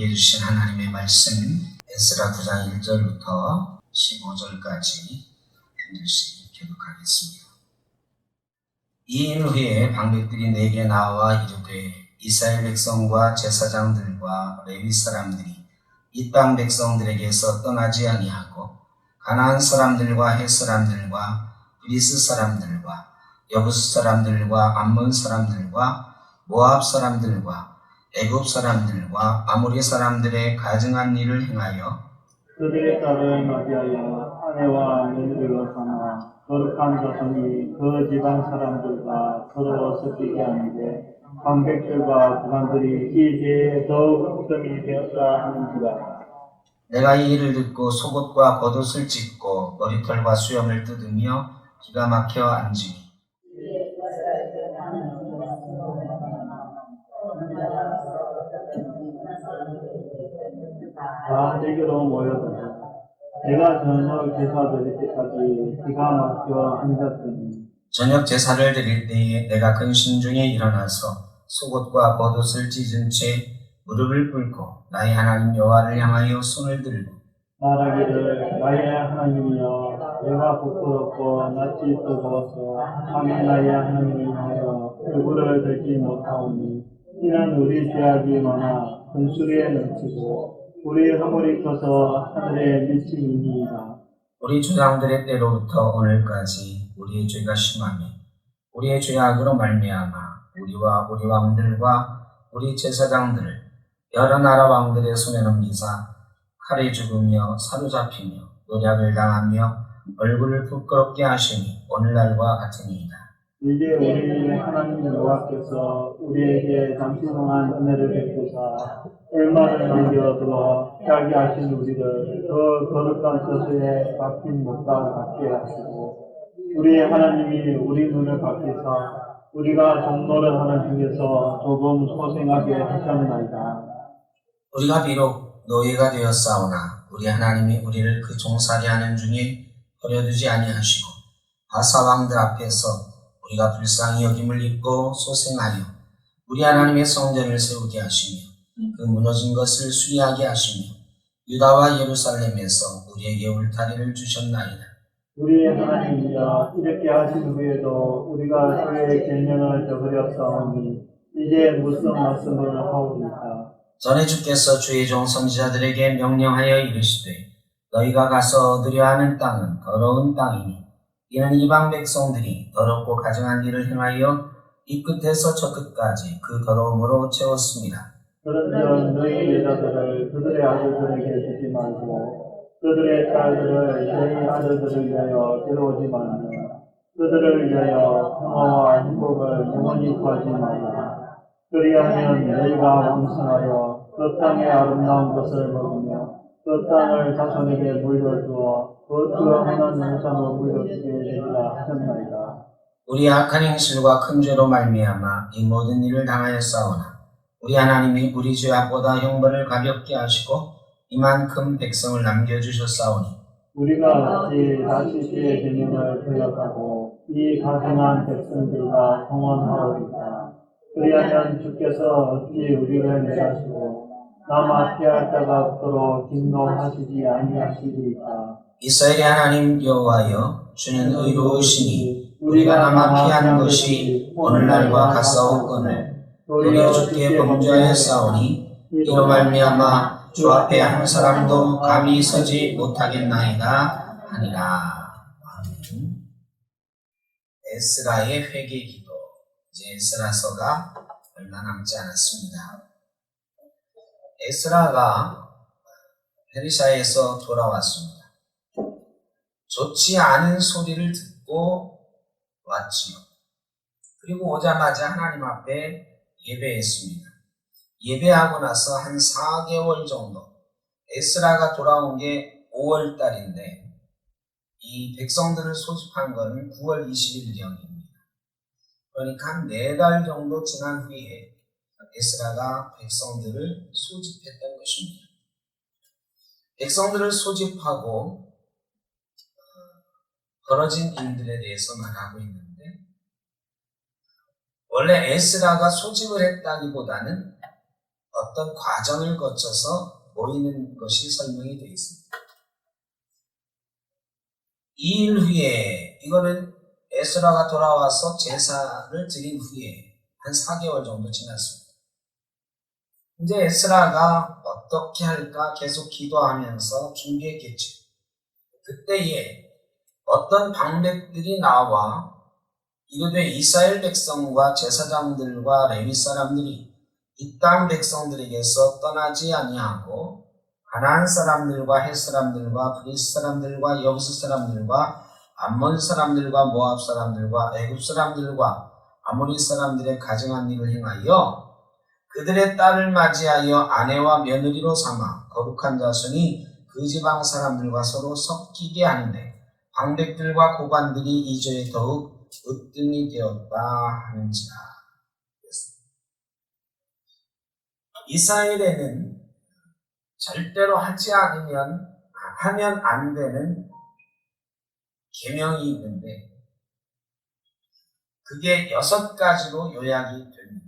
주신 하나님의 말씀 에스라 9장 1절부터 15절까지 한 절씩 교독하겠습니다. 이인 후에 방백들이 내게 나와 이르되 이스라엘 백성과 제사장들과 레위 사람들이 이 땅 백성들에게서 떠나지 아니하고 가나안 사람들과 헷 사람들과 브리스 사람들과 여부스 사람들과 암몬 사람들과 모압 사람들과 애굽 사람들과 아모리 사람들의 가증한 일을 행하여 그들의 딸을 맞이하여 아내와 며느리로 삼아 거룩한 자손이 그 지방 사람들과 서로 섞이게 하는데 방백들과 부관들이 이 죄에 더욱 흑점이 되었다 하는지라. 내가 이 일을 듣고 속옷과 겉옷을 찢고 머리털과 수염을 뜯으며 기가 막혀 앉으니 다 내게로 모여들어 내가 저녁 제사 드릴 때까지 기가 막혀 앉았더니 저녁 제사를 드릴 때에 내가 근심 중에 일어나서 속옷과 겉옷을 찢은 채 무릎을 꿇고 나의 하나님 여호와를 향하여 손을 들고 말하기를 나의 하나님이여 내가 부끄럽고 낯이 뜨거워서 감히 나의 하나님을 향하여 얼굴을 들지 못하오니 이는 우리 죄악이 많아 금수리에 넘치고 우리 허물이 커서 하늘에 미치니이다. 우리 조상들의 때로부터 오늘까지 우리의 죄가 심하며 우리의 죄악으로 말미암아 우리와 우리 왕들과 우리 제사장들을 여러 나라 왕들의 손에 넘기사 칼에 죽으며 사로잡히며 노략을 당하며 얼굴을 부끄럽게 하시니 오늘날과 같으니이다. 이제 우리 하나님 여호와께서 우리에게 잠시 동안 은혜를 베푸사 얼마를 남겨두어 피하게 하신 우리를 더 거룩한 처소에 박힌 못과 같게 하시고 우리 하나님이 우리 눈을 밝히사 우리가 종노를 하는 중에서 조금 소생하게 하셨나이다. 우리가 비록 노예가 되었사오나 우리 하나님이 우리를 그 종살이 하는 중에 버려두지 아니하시고 바사 왕들 앞에서 우리가 불쌍히 여김을 입고 소생하여 우리 하나님의 성전을 세우게 하시며 그 무너진 것을 수리하게 하시며 유다와 예루살렘에서 우리에게 울타리를 주셨나이다. 우리 하나님이여 이렇게 하신 후에도 우리가 그의 계명을 저버렸사오니 이제 무슨 말씀을 하오리까. 전에 주께서 주의 종 선지자들에게 명령하여 이르시되 너희가 가서 얻으려 하는 땅은 더러운 땅이니 이는 이방 백성들이 더럽고 가증한 일을 행하여 이 끝에서 저 끝까지 그 더러움으로 채웠습니다. 그런즉 너희 여자들을 그들의 아들들에게 주지 말고 그들의 딸들을 너희 아들들을 위하여 데려오지 말며 그들을 위하여 평화와 행복을 영원히 구하지 말라. 그리하면 너희가 왕성하여 그 땅의 아름다운 것을 먹으며 그 땅을 자손에게 물려주어 그 영원한 영산으로 물려주게 되리라 하셨나이다. 우리 악한 행실과 큰 죄로 말미암아 이 모든 일을 당하였사오나 우리 하나님이 우리 죄악보다 형벌을 가볍게 하시고 이만큼 백성을 남겨주셨사오니 우리가 어찌 다시 주의 계명을 거역하고 이 가증한 백성들과 동원하오리까. 그리하면 주께서 어찌 우리를 멸하시고 남아 피할 자가 없도록 진노하시지 아니하시리까. 이스라엘의 하나님 여호와여 주는 의로우시니 우리가 남아 피하는 것이 오늘날과 같사옵거늘 도리어 주께 범죄하였사오니 이로 말미암아 주 앞에 한 사람도 감히 서지 못하겠나이다 하니라. 아멘. 에스라의 회개 기도. 이제 에스라서가 얼마 남지 않았습니다. 에스라가 페르시아에서 돌아왔습니다. 좋지 않은 소리를 듣고 왔지요. 그리고 오자마자 하나님 앞에 예배했습니다. 예배하고 나서 한 4개월 정도, 에스라가 돌아온 게 5월 달인데 이 백성들을 소집한 것은 9월 20일경입니다. 그러니까 한 4달 정도 지난 후에 에스라가 백성들을 소집했던 것입니다. 백성들을 소집하고 벌어진 일들에 대해서 말하고 있는데 원래 에스라가 소집을 했다기보다는 어떤 과정을 거쳐서 모이는 것이 설명이 되어 있습니다. 2일 후에, 이거는 에스라가 돌아와서 제사를 드린 후에 한 4개월 정도 지났습니다. 이제 에스라가 어떻게 할까 계속 기도하면서 준비했겠죠. 그때에 어떤 방백들이 나와 이르되 이스라엘 백성과 제사장들과 레위 사람들이 이 땅 백성들에게서 떠나지 아니하고 가나안 사람들과 헷 사람들과 브리스 사람들과 여부스 사람들과 암몬 사람들과 모압 사람들과 애굽 사람들과 아모리 사람들의 가증한 일을 행하여 그들의 딸을 맞이하여 아내와 며느리로 삼아 거룩한 자손이 그 지방 사람들과 서로 섞이게 하는데 방백들과 고관들이 이 죄에 더욱 으뜸이 되었다 하는지라. 이스라엘에는 절대로 하면 안 되는 계명이 있는데 그게 6가지로 요약이 됩니다.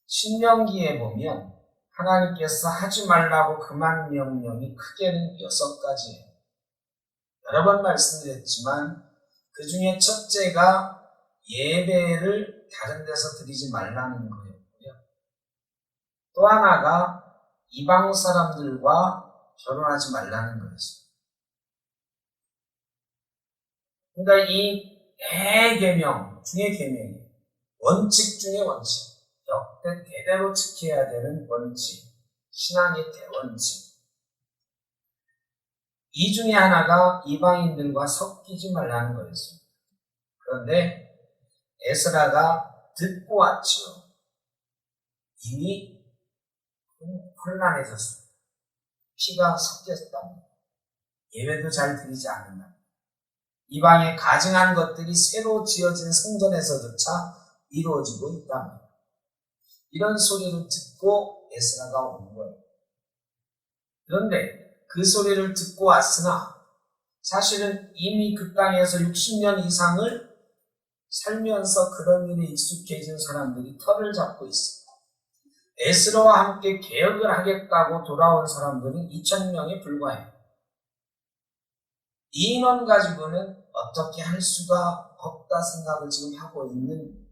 신명기에 보면 하나님께서 하지 말라고 금한 명령이 크게는 6가지예요. 여러 번 말씀드렸지만 그 중에 첫째가 예배를 다른 데서 드리지 말라는 거였고요. 또 하나가 이방 사람들과 결혼하지 말라는 거였어요. 그러니까 이 대계명 중의 계명이에요. 원칙 중의 원칙. 역대 대대로 지켜야 되는 원칙. 신앙의 대원칙. 이 중에 하나가 이방인들과 섞이지 말라는 거였습니다. 그런데 에스라가 듣고 왔죠. 이미 혼란해졌습니다. 피가 섞였답니다. 예배도 잘 드리지 않는다. 이방에 가증한 것들이 새로 지어진 성전에서조차 이루어지고 있답니다. 이런 소리를 듣고 에스라가 온 거예요. 그런데 그 소리를 듣고 왔으나 사실은 이미 그 땅에서 60년 이상을 살면서 그런 일에 익숙해진 사람들이 털을 잡고 있습니다. 에스라와 함께 개혁을 하겠다고 돌아온 사람들은 2,000명에 불과해요. 이 인원 가지고는 어떻게 할 수가 없다 생각을 지금 하고 있는,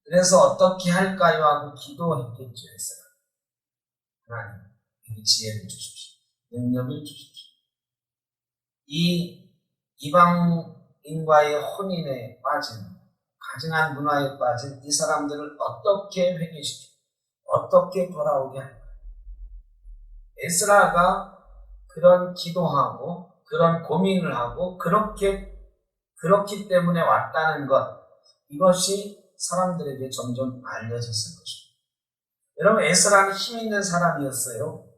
그래서 어떻게 할까요 하고 기도했겠죠. 에스라. 하나님, 이 지혜를 주십시오. 능력을 주십시오. 이 이방인과의 혼인에 빠진, 가증한 문화에 빠진 이 사람들을 어떻게 회개시키고 어떻게 돌아오게 할까? 에스라가 그런 기도하고 그런 고민을 하고 그렇기 때문에 왔다는 것, 이것이 사람들에게 점점 알려졌을 것입니다. 여러분, 에스라는 힘 있는 사람이었어요.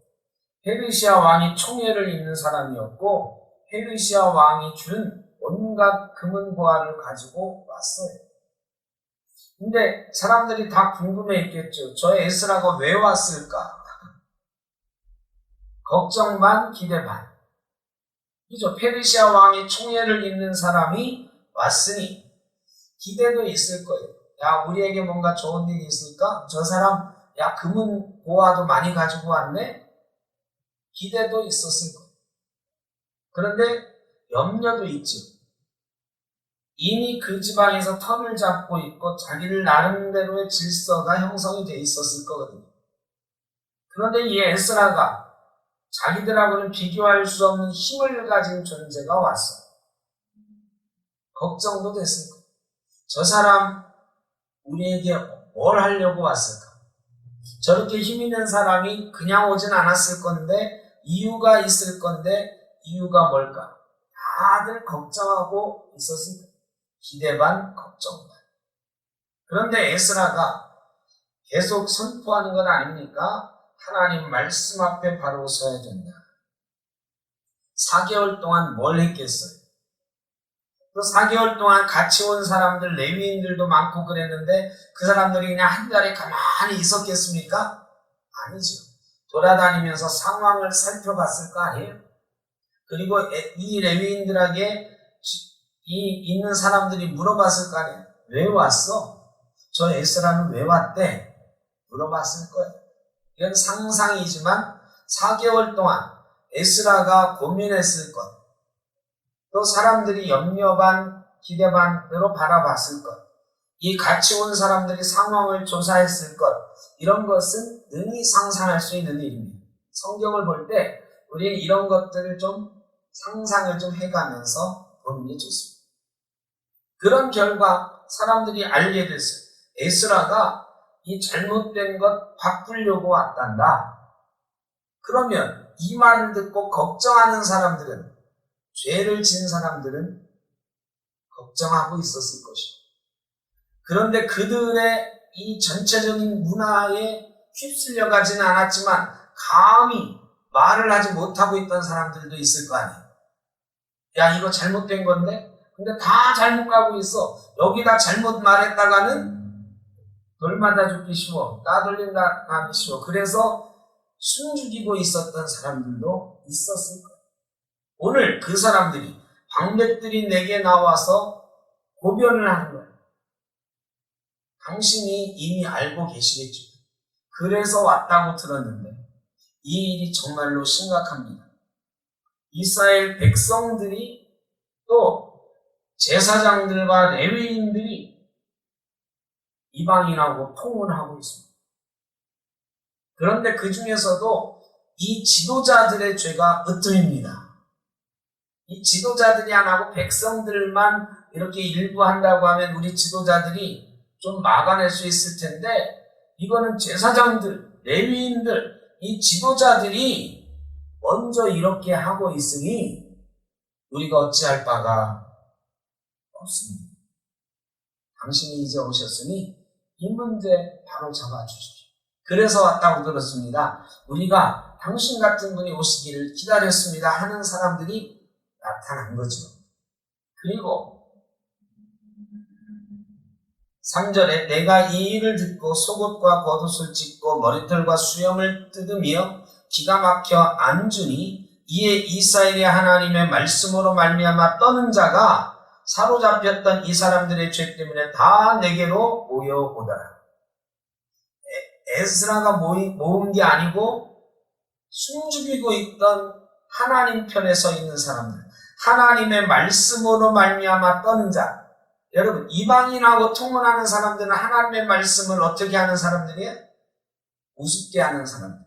페르시아 왕이 총애를 잇는 사람이었고 페르시아 왕이 준 온갖 금은 보화를 가지고 왔어요. 근데 사람들이 다 궁금해했겠죠. 저 에스라가 왜 왔을까? 걱정 반 기대 반. 그죠? 페르시아 왕이 총애를 잇는 사람이 왔으니 기대도 있을 거예요. 야, 우리에게 뭔가 좋은 일이 있을까? 저 사람, 야, 금은 보화도 많이 가지고 왔네? 기대도 있었을 거예요. 그런데 염려도 있죠. 이미 그 지방에서 턴을 잡고 있고 자기를 나름대로의 질서가 형성이 돼 있었을 거거든요. 그런데 이 에스라가 자기들하고는 비교할 수 없는 힘을 가진 존재가 왔어. 걱정도 됐을 거예요. 저 사람 우리에게 뭘 하려고 왔을까? 저렇게 힘 있는 사람이 그냥 오진 않았을 건데 이유가 있을 건데 이유가 뭘까? 다들 걱정하고 있었을 거예요. 기대 반 걱정 반. 그런데 에스라가 계속 선포하는 건 아닙니까? 하나님 말씀 앞에 바로 서야 된다. 4개월 동안 뭘 했겠어요? 그 4개월 동안 같이 온 사람들, 레위인들도 많고 그랬는데 그 사람들이 그냥 한 자리에 가만히 있었겠습니까? 아니죠. 돌아다니면서 상황을 살펴봤을 거 아니에요? 그리고 이 레위인들에게 있는 사람들이 물어봤을 거 아니에요? 왜 왔어? 저 에스라는 왜 왔대? 물어봤을 거예요. 이건 상상이지만 4개월 동안 에스라가 고민했을 것, 또 사람들이 염려 반 기대 반으로 바라봤을 것, 이 같이 온 사람들이 상황을 조사했을 것, 이런 것은 능히 상상할 수 있는 일입니다. 성경을 볼 때 우리는 이런 것들을 좀 상상을 좀 해가면서 보는 게 좋습니다. 그런 결과 사람들이 알게 됐어요. 에스라가 이 잘못된 것 바꾸려고 왔단다. 그러면 이 말을 듣고 걱정하는 사람들은, 죄를 진 사람들은 걱정하고 있었을 것이고, 그런데 그들의 이 전체적인 문화에 휩쓸려 가지는 않았지만 감히 말을 하지 못하고 있던 사람들도 있을 거 아니에요. 야, 이거 잘못된 건데? 근데 다 잘못 가고 있어. 여기다 잘못 말했다가는 돌 맞아 죽기 쉬워. 따돌린다 하기 쉬워. 그래서 숨죽이고 있었던 사람들도 있었을 거예요. 오늘 그 사람들이, 방백들이 내게 나와서 고변을 하는 거예요. 당신이 이미 알고 계시겠죠. 그래서 왔다고 들었는데 이 일이 정말로 심각합니다. 이스라엘 백성들이 또 제사장들과 레위인들이 이방인하고 통혼하고 있습니다. 그런데 그 중에서도 이 지도자들의 죄가 으뜸입니다. 이 지도자들이 안 하고 백성들만 이렇게 일부 한다고 하면 우리 지도자들이 좀 막아낼 수 있을 텐데, 이거는 제사장들, 레위인들, 이 지도자들이 먼저 이렇게 하고 있으니 우리가 어찌할 바가 없습니다. 당신이 이제 오셨으니 이 문제 바로 잡아주십시오. 그래서 왔다고 들었습니다. 우리가 당신 같은 분이 오시기를 기다렸습니다 하는 사람들이 나타난 거죠. 그리고 3절에 내가 이 일을 듣고 속옷과 겉옷을 찢고 머리털과 수염을 뜯으며 기가 막혀 앉으니 이에 이스라엘의 하나님의 말씀으로 말미암아 떠는 자가 사로잡혔던 이 사람들의 죄 때문에 다 내게로 모여오더라. 에스라가 모은 게 아니고 숨죽이고 있던 하나님 편에 서 있는 사람들, 하나님의 말씀으로 말미암아 떠는 자. 여러분, 이방인하고 통혼하는 사람들은 하나님의 말씀을 어떻게 하는 사람들이에요? 우습게 하는 사람들.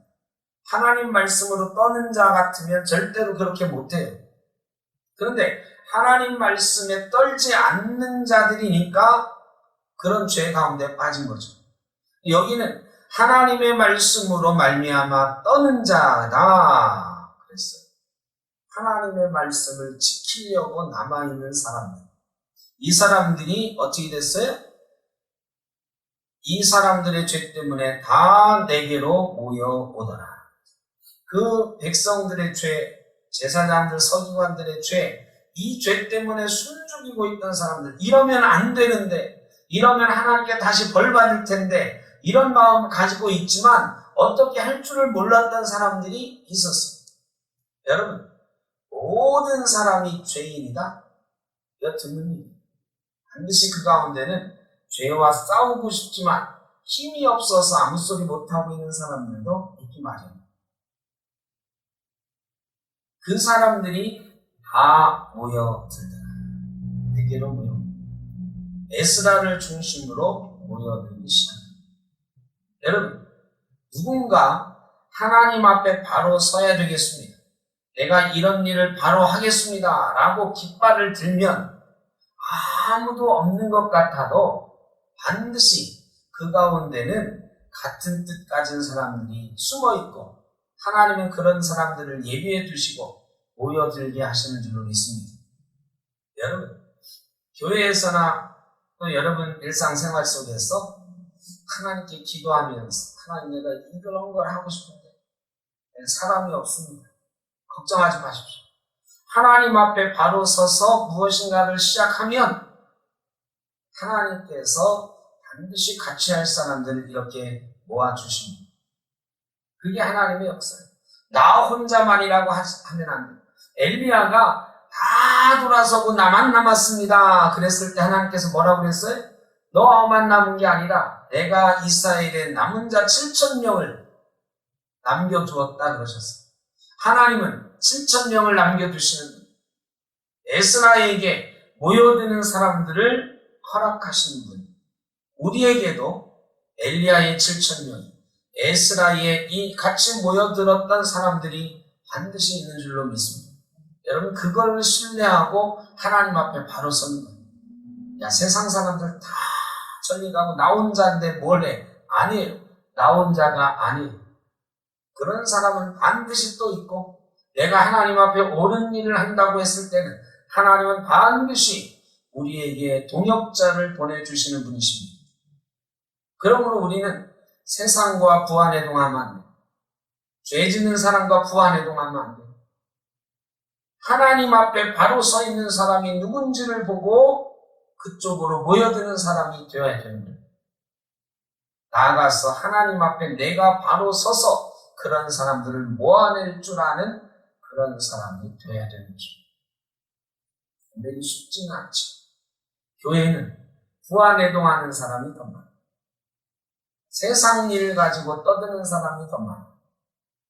하나님 말씀으로 떠는 자 같으면 절대로 그렇게 못해요. 그런데 하나님 말씀에 떨지 않는 자들이니까 그런 죄 가운데 빠진 거죠. 여기는 하나님의 말씀으로 말미암아 떠는 자다 그랬어요. 하나님의 말씀을 지키려고 남아있는 사람들. 이 사람들이 어떻게 됐어요? 이 사람들의 죄 때문에 다 내게로 모여오더라. 그 백성들의 죄, 제사장들, 서기관들의 죄, 이 죄 때문에 숨죽이고 있던 사람들, 이러면 안 되는데, 이러면 하나님께 다시 벌 받을 텐데, 이런 마음 가지고 있지만 어떻게 할 줄을 몰랐던 사람들이 있었습니다. 여러분, 모든 사람이 죄인이다? 이거 듣는 일. 반드시 그 가운데는 죄와 싸우고 싶지만 힘이 없어서 아무 소리 못하고 있는 사람들도 있기 마련입니다. 그 사람들이 다 모여들더라. 내게로 모여. 에스라를 중심으로 모여들기 시작합니다. 여러분, 누군가 하나님 앞에 바로 서야 되겠습니다. 내가 이런 일을 바로 하겠습니다 라고 깃발을 들면 아무도 없는 것 같아도 반드시 그 가운데는 같은 뜻 가진 사람들이 숨어있고 하나님은 그런 사람들을 예비해 두시고 모여들게 하시는 줄로 믿습니다. 여러분, 교회에서나 또 여러분 일상생활 속에서 하나님께 기도하면서 하나님 내가 이런 걸 하고 싶은데 사람이 없습니다. 걱정하지 마십시오. 하나님 앞에 바로 서서 무엇인가를 시작하면 하나님께서 반드시 같이 할 사람들을 이렇게 모아주십니다. 그게 하나님의 역사예요. 나 혼자만이라고 하면 안 돼요. 엘리야가 다 돌아서고 나만 남았습니다. 그랬을 때 하나님께서 뭐라고 그랬어요? 너만 남은 게 아니라 내가 이스라엘의 남은 자 7,000명을 남겨두었다 그러셨어요. 하나님은 7,000명을 남겨두시는 분, 에스라에게 모여드는 사람들을 허락하시는 분, 우리에게도 엘리야의 7,000명, 에스라의 이 같이 모여들었던 사람들이 반드시 있는 줄로 믿습니다. 여러분, 그걸 신뢰하고 하나님 앞에 바로 서는 거예요. 야, 세상 사람들 다 저리 가고 나 혼자인데 뭘 해? 아니에요. 나 혼자가 아니에요. 그런 사람은 반드시 또 있고, 내가 하나님 앞에 옳은 일을 한다고 했을 때는 하나님은 반드시 우리에게 동역자를 보내주시는 분이십니다. 그러므로 우리는 세상과 부안해동하면 안 돼요. 죄 짓는 사람과 부안해동하면 안 돼요. 하나님 앞에 바로 서 있는 사람이 누군지를 보고 그쪽으로 모여드는 사람이 되어야 되는 거예요. 나아가서 하나님 앞에 내가 바로 서서 그런 사람들을 모아낼 줄 아는 그런 사람이 되어야 되는 거죠. 근데 이 쉽지는 않죠. 교회는 부안해동하는 사람이 더 많아요. 세상 일 가지고 떠드는 사람이 더 많아요.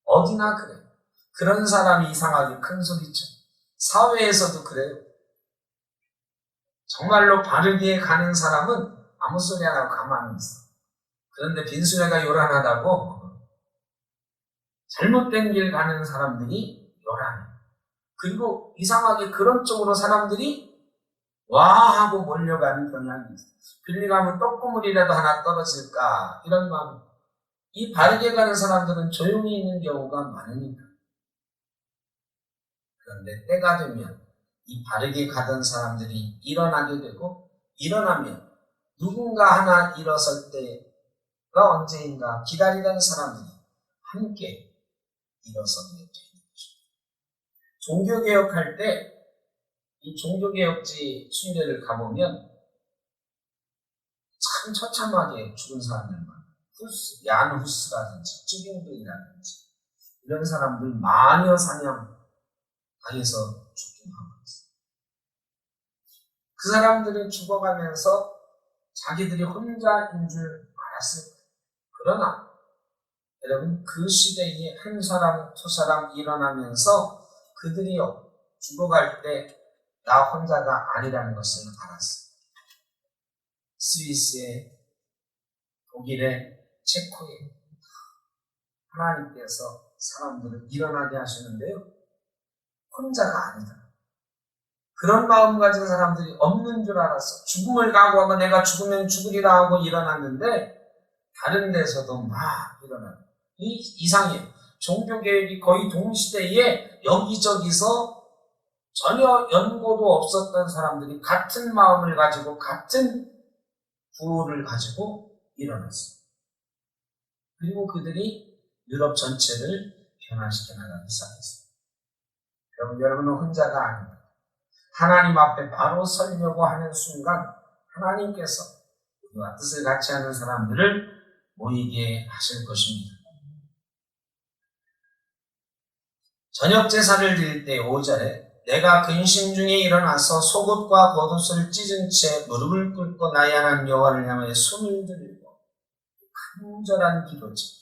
어디나 그래요. 그런 사람이 이상하게 큰 소리쳐. 사회에서도 그래요. 정말로 바르게 가는 사람은 아무 소리 안 하고 가만히 있어. 그런데 빈수레가 요란하다고 잘못된 길 가는 사람들이 요란해. 그리고 이상하게 그런 쪽으로 사람들이 와 하고 몰려가는 경향이 있어. 빌리 가면 떡고물이라도 하나 떨어질까 이런 마음. 이 바르게 가는 사람들은 조용히 있는 경우가 많으니까. 그런데 때가 되면 이 바르게 가던 사람들이 일어나게 되고, 일어나면 누군가 하나 일어설 때가 언제인가 기다리던 사람들이 함께 일어서게 되는 것입니다. 종교개혁할 때 이 종교개혁지 순례를 가보면 참 처참하게 죽은 사람들 많아요. 얀 후스라든지 쯔빙둥이라든지 이런 사람들 마녀 사냥 당해서 죽긴 하고 있어요. 그 사람들이 죽어가면서 자기들이 혼자인 줄 알았을 거예요. 그러나 여러분, 그 시대에 한 사람 두 사람 일어나면서 그들이 죽어갈 때 나 혼자가 아니라는 것을 알았어요. 스위스에, 독일에, 체코에 하나님께서 사람들을 일어나게 하시는데요, 혼자가 아니다. 그런 마음 가진 사람들이 없는 줄 알았어. 죽음을 각오하고 내가 죽으면 죽으리라 하고 일어났는데 다른 데서도 막 일어나요. 이상해요. 종교개혁이 거의 동시대에 여기저기서 전혀 연고도 없었던 사람들이 같은 마음을 가지고 같은 구호를 가지고 일어났어요. 그리고 그들이 유럽 전체를 변화시켜 나가기 시작했어요. 여러분은 혼자가 아닙니다. 하나님 앞에 바로 서려고 하는 순간 하나님께서 우리와 뜻을 같이 하는 사람들을 모이게 하실 것입니다. 저녁 제사를 드릴 때 5절에 내가 근심 중에 일어나서 속옷과 겉옷을 찢은 채 무릎을 꿇고 나의 하나님 여호와를 향하여 손을 들고 간절한 기도지.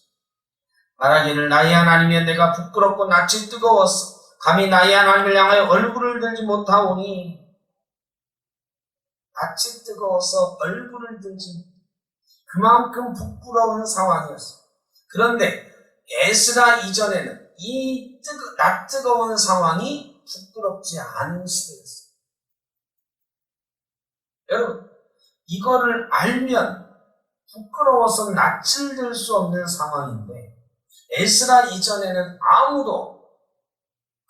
말하기를 나의 하나님이여 내가 부끄럽고 낯이 뜨거워서 감히 나의 하나님을 향하여 얼굴을 들지 못하오니. 낯이 뜨거워서 얼굴을 들지 그만큼 부끄러운 상황이었어. 그런데 에스라 이전에는 이 낯 뜨거운 상황이 부끄럽지 않은 시대였어요. 여러분, 이거를 알면 부끄러워서 낯을 들 수 없는 상황인데 에스라 이전에는 아무도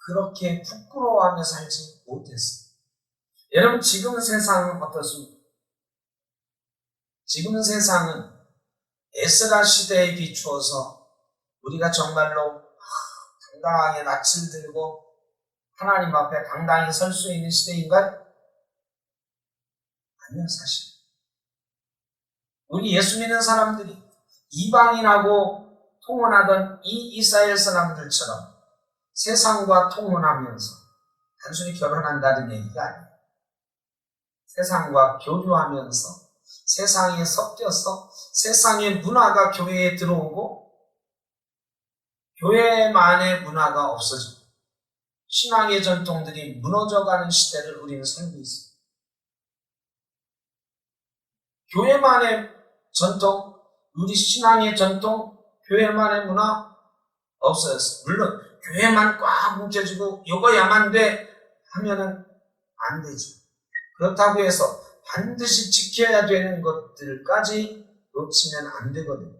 그렇게 부끄러워하며 살지 못했어요. 여러분, 지금 세상은 어떻습니까? 지금 세상은 에스라 시대에 비추어서 우리가 정말로 당당하게 낯을 들고 하나님 앞에 당당히 설 수 있는 시대인가요? 아니요, 사실. 우리 예수 믿는 사람들이 이방인하고 통혼하던 이 이스라엘 사람들처럼 세상과 통혼하면서 단순히 결혼한다는 얘기가 아니에요. 세상과 교류하면서 세상에 섞여서 세상의 문화가 교회에 들어오고 교회만의 문화가 없어지고 신앙의 전통들이 무너져가는 시대를 우리는 살고 있습니다. 교회만의 전통, 우리 신앙의 전통, 교회만의 문화 없어졌어요. 물론 교회만 꽉 뭉쳐지고 이거야만 돼 하면은 안 되죠. 그렇다고 해서 반드시 지켜야 되는 것들까지 놓치면 안 되거든요.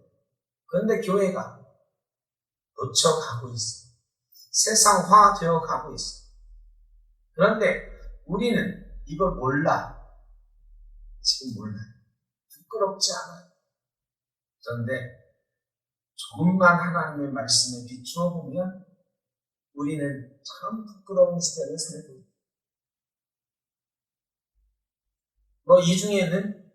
그런데 교회가 놓쳐가고 있어요. 세상화되어 가고 있어요. 그런데 우리는 이걸 몰라. 지금 몰라요. 부끄럽지 않아요. 그런데 조금만 하나님의 말씀에 비추어 보면 우리는 참 부끄러운 시대를 살고 있다. 이 중에는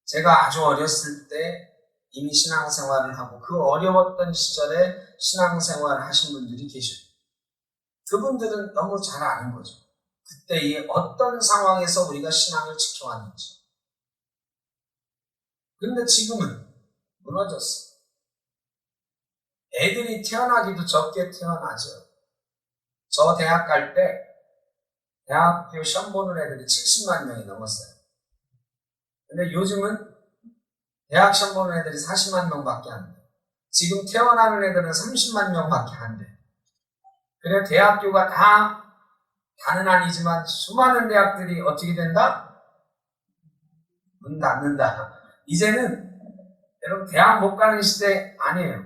제가 아주 어렸을 때 이미 신앙생활을 하고 그 어려웠던 시절에 신앙생활을 하신 분들이 계셔요. 그분들은 너무 잘 아는 거죠. 그때의 어떤 상황에서 우리가 신앙을 지켜왔는지. 그런데 지금은 무너졌어. 애들이 태어나기도 적게 태어나죠. 저 대학 갈 때 대학교 시험 보는 애들이 70만 명이 넘었어요. 근데 요즘은 대학 시험 보는 애들이 40만 명밖에 안 돼. 지금 태어나는 애들은 30만 명밖에 안 돼. 그래 대학교가 다는 아니지만 수많은 대학들이 어떻게 된다? 문 닫는다. 이제는 여러분 대학 못 가는 시대 아니에요.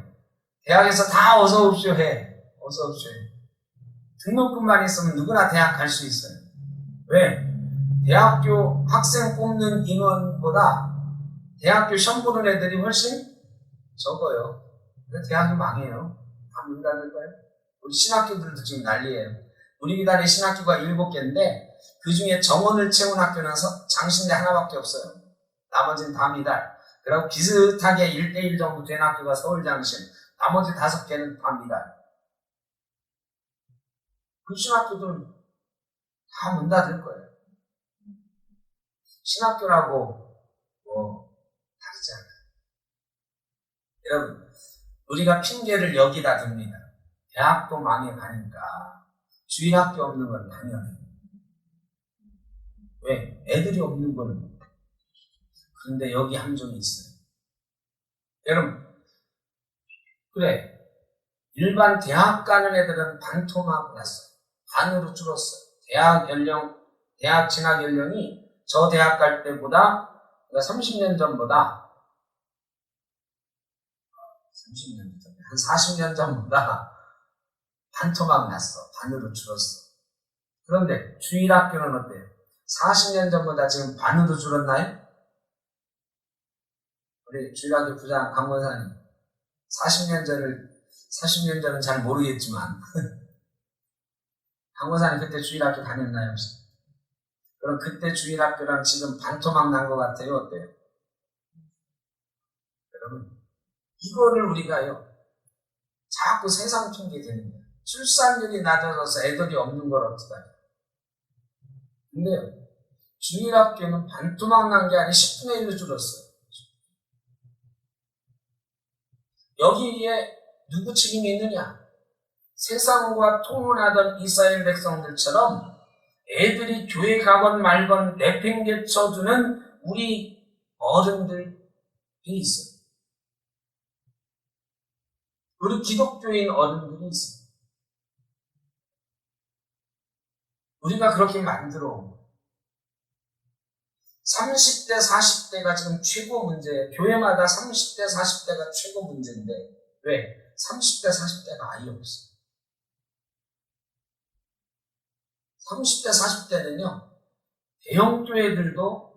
대학에서 다 어서 오십시오 해. 어서 오십시오 해. 등록금만 있으면 누구나 대학 갈 수 있어요. 왜? 대학교 학생 뽑는 인원보다 대학교 시험 보는 애들이 훨씬 적어요. 그래서 대학이 망해요. 다 문 닫을 거예요. 우리 신학교들도 지금 난리예요. 우리 기단의 신학교가 7개인데 그 중에 정원을 채운 학교는 장신대 하나밖에 없어요. 나머지는 다 미달. 그리고 비슷하게 1대1 정도 된 학교가 서울장신. 나머지 5개는 다 미달. 그 신학교들은 다 문 닫을 거예요. 신학교라고 다르지 않아요. 여러분, 우리가 핑계를 여기다 듭니다. 대학도 망해가니까 주일학교 없는 건 당연해요. 왜? 애들이 없는 거는. 그런데 여기 함정이 있어요. 여러분, 그래. 일반 대학 가는 애들은 반토막 났어요. 반으로 줄었어요. 대학 진학 연령이 저 대학 갈 때보다, 30년 전보다, 30년 전, 한 40년 전보다 반토막 났어. 반으로 줄었어. 그런데 주일학교는 어때요? 40년 전보다 지금 반으로 줄었나요? 우리 주일학교 부장 강원사님, 40년 전은 잘 모르겠지만, 강원사님 그때 주일학교 다녔나요? 그럼 그때 주일학교랑 지금 반토막 난 것 같아요? 어때요? 여러분, 이거를 우리가요, 자꾸 세상 핑계 대는 거예요. 출산율이 낮아져서 애들이 없는 걸 어떡하냐. 근데요, 주일학교는 반토막 난 게 아니라 10분의 1로 줄었어요. 여기에 누구 책임이 있느냐? 세상과 통혼하던 이스라엘 백성들처럼 애들이 교회 가건 말건 내팽개쳐주는 우리 어른들이 있어요. 우리 기독교인 어른들이 있어요. 우리가 그렇게 만들어 온 거예요. 30대, 40대가 지금 최고 문제예요. 교회마다 30대, 40대가 최고 문제인데 왜? 30대, 40대가 아예 없어요. 30대, 40대는요, 대형 교회들도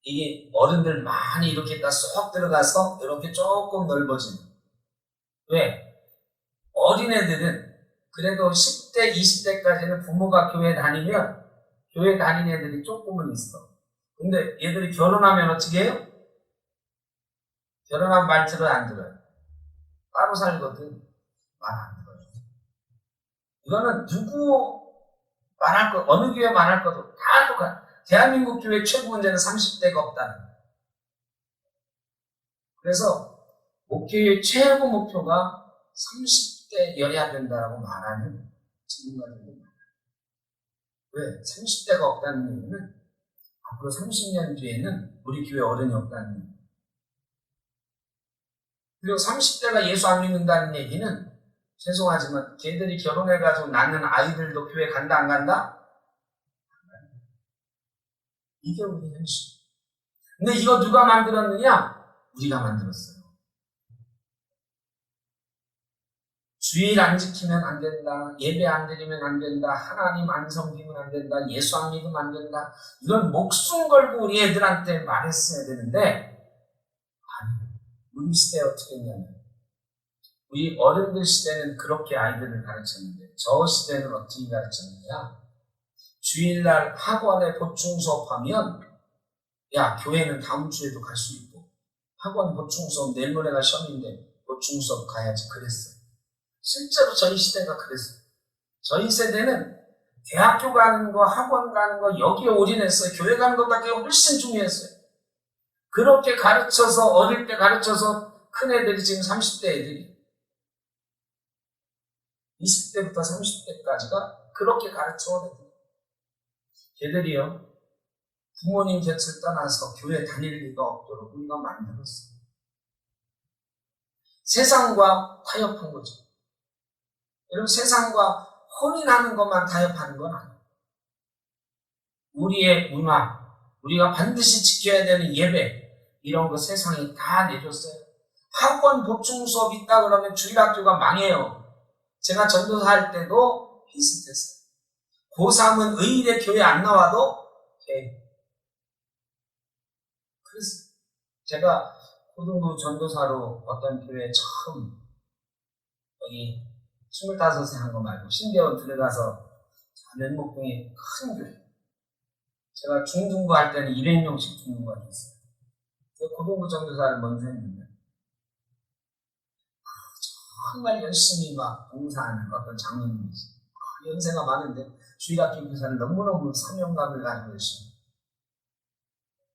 이게 어른들 많이 이렇게 딱 쏙 들어가서 이렇게 조금 넓어지는. 왜? 어린애들은 그래도 10대, 20대까지는 부모가 교회 다니면 교회 다니는 애들이 조금은 있어. 근데 얘들이 결혼하면 어떻게 해요? 결혼하면 말 들어요, 안 들어요? 따로 살거든. 말 안 들어요. 이거는 누구 말할 것, 어느 교회 말할 것도 다 똑같아. 대한민국 교회 최고 문제는 30대가 없다는 거예요. 그래서 목회의 최고 목표가 30대 열해야 된다라고 말하는 전문가들도 많아요. 왜? 30대가 없다는 얘기는 앞으로 30년 뒤에는 우리 교회 어른이 없다는 얘기예요. 그리고 30대가 예수 안 믿는다는 얘기는 죄송하지만 걔들이 결혼해가지고 낳는 아이들도 교회 간다 안 간다? 이게 우리 현실. 근데 이거 누가 만들었느냐? 우리가 만들었어요. 주일 안 지키면 안 된다. 예배 안 드리면 안 된다. 하나님 안 섬기면 안 된다. 예수 안 믿으면 안 된다. 이건 목숨 걸고 우리 애들한테 말했어야 되는데 아니, 우리 시대에 어떻게 했냐면 우리 어른들 시대는 그렇게 아이들을 가르쳤는데 저 시대는 어떻게 가르쳤느냐? 주일날 학원에 보충 수업하면 야 교회는 다음 주에도 갈 수 있고 학원 보충 수업 내일 모레가 시험인데 보충 수업 가야지 그랬어요. 실제로 저희 시대가 그랬어요. 저희 세대는 대학교 가는 거, 학원 가는 거 여기에 올인했어요. 교회 가는 것보다 그게 훨씬 중요했어요. 그렇게 가르쳐서 어릴 때 가르쳐서 큰 애들이 지금 30대 애들이 20대부터 30대까지가 그렇게 가르쳐온 애들. 걔들이요. 부모님 곁을 떠나서 교회 다닐 리가 없도록 우리가 만들었어요. 세상과 타협한 거죠. 여러분 세상과 혼인하는 것만 타협하는 건 아니에요. 우리의 문화, 우리가 반드시 지켜야 되는 예배 이런 거 세상이 다 내줬어요. 학원 보충 수업 있다 그러면 주일학교가 망해요. 제가 전도사 할 때도 비슷했어요. 고3은 의일에 교회 안 나와도 돼. 그래서 제가 고등부 전도사로 어떤 교회에 처음 여기 25세 한 거 말고 신대원 들어가서 면목동에 큰 교회. 제가 중등부 할 때는 200명씩 중등부가 있어요. 고등부 전도사를 먼저 했는데 정말 열심히 막 봉사하는 어떤 장로님이지. 연세가 많은데 주일학교 교사를 너무너무 사명감을 가지고 열심히.